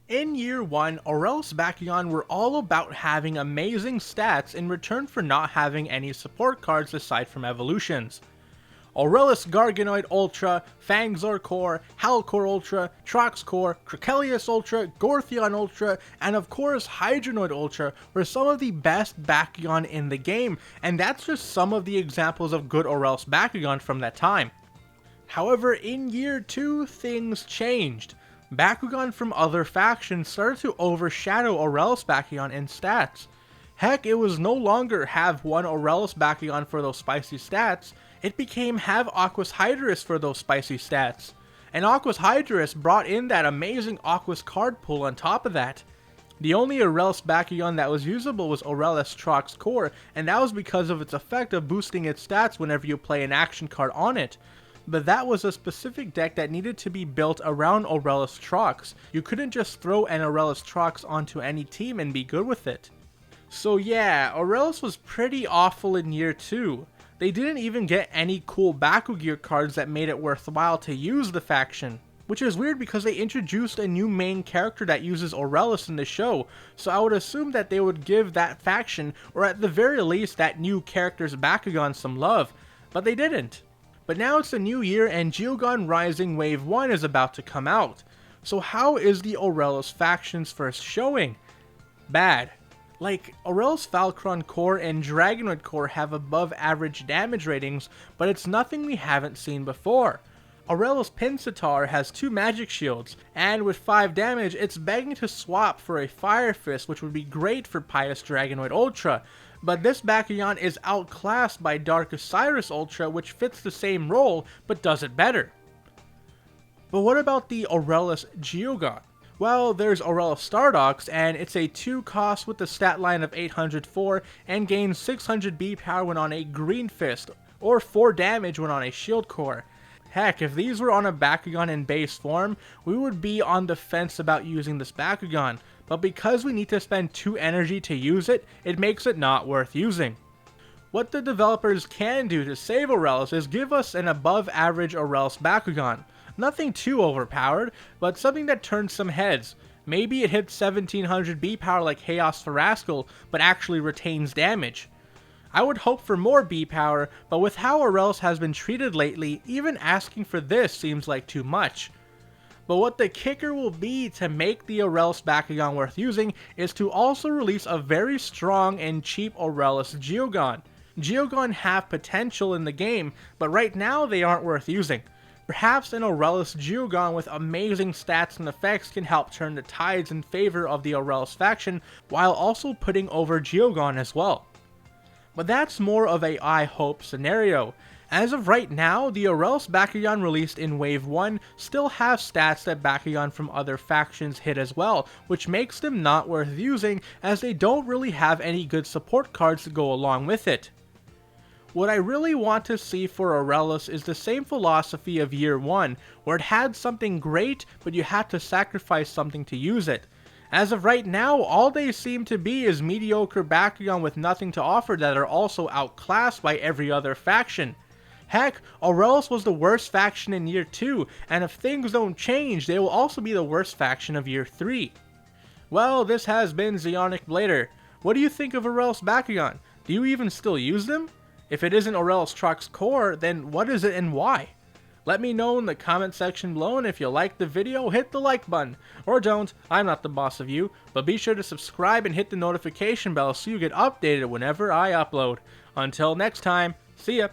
In year 1, Aurelus Bakugan were all about having amazing stats in return for not having any support cards aside from evolutions. Aurelus Garganoid Ultra, Fangzor Core, Halcor Ultra, Trox Core, Cracelius Ultra, Gortheon Ultra, and of course Hydronoid Ultra were some of the best Bakugan in the game, and that's just some of the examples of good Aurelus Bakugan from that time. However, in year 2, things changed. Bakugan from other factions started to overshadow Aurelus Bakugan in stats. Heck, it was no longer have one Aurelus Bakugan for those spicy stats, it became have Aquos Hydrus for those spicy stats. And Aquos Hydrus brought in that amazing Aquos card pool on top of that. The only Aurelus Bakugan that was usable was Aurelus Trox Core, and that was because of its effect of boosting its stats whenever you play an action card on it. But that was a specific deck that needed to be built around Aurelus Trox. You couldn't just throw an Aurelus Trox onto any team and be good with it. So yeah, Aurelus was pretty awful in year 2. They didn't even get any cool Bakugear cards that made it worthwhile to use the faction. Which is weird because they introduced a new main character that uses Aurelus in the show, so I would assume that they would give that faction, or at the very least that new character's Bakugan, some love, but they didn't. But now it's a new year and Geogan Rising Wave 1 is about to come out. So how is the Aurelus faction's first showing? Bad. Like, Aurelus Falcron Core and Dragonoid Core have above average damage ratings, but it's nothing we haven't seen before. Aurelus Pinsittar has 2 magic shields, and with 5 damage, it's begging to swap for a Fire Fist, which would be great for Pious Dragonoid Ultra. But this Bakugan is outclassed by Dark Osiris Ultra, which fits the same role, but does it better. But what about the Aurelus Geogan? Well, there's Aurelus Stardox, and it's a 2 cost with a stat line of 804 and gains 600 B power when on a Green Fist, or 4 damage when on a Shield Core. Heck, if these were on a Bakugan in base form, we would be on the fence about using this Bakugan, but because we need to spend 2 energy to use it, it makes it not worth using. What the developers can do to save Aurelus is give us an above average Aurelus Bakugan. Nothing too overpowered, but something that turns some heads. Maybe it hits 1700 B power like Chaos Farascal, but actually retains damage. I would hope for more B power, but with how Aurelus has been treated lately, even asking for this seems like too much. But what the kicker will be to make the Aurelus Bakugan worth using is to also release a very strong and cheap Aurelus Geogan. Geogan have potential in the game, but right now they aren't worth using. Perhaps an Aurelus Geogan with amazing stats and effects can help turn the tides in favor of the Aurelus faction, while also putting over Geogan as well. But that's more of a I hope scenario. As of right now, the Aurelus Bakugan released in Wave 1 still have stats that Bakugan from other factions hit as well, which makes them not worth using as they don't really have any good support cards to go along with it. What I really want to see for Aurelus is the same philosophy of year 1, where it had something great, but you had to sacrifice something to use it. As of right now, all they seem to be is mediocre Bakugan with nothing to offer that are also outclassed by every other faction. Heck, Aurelus was the worst faction in year 2, and if things don't change, they will also be the worst faction of year 3. Well, this has been Zeonic Blader. What do you think of Aurelus Bakugan? Do you even still use them? If it isn't Aurelus Trox Core, then what is it and why? Let me know in the comment section below, and if you liked the video, hit the like button. Or don't, I'm not the boss of you, but be sure to subscribe and hit the notification bell so you get updated whenever I upload. Until next time, see ya!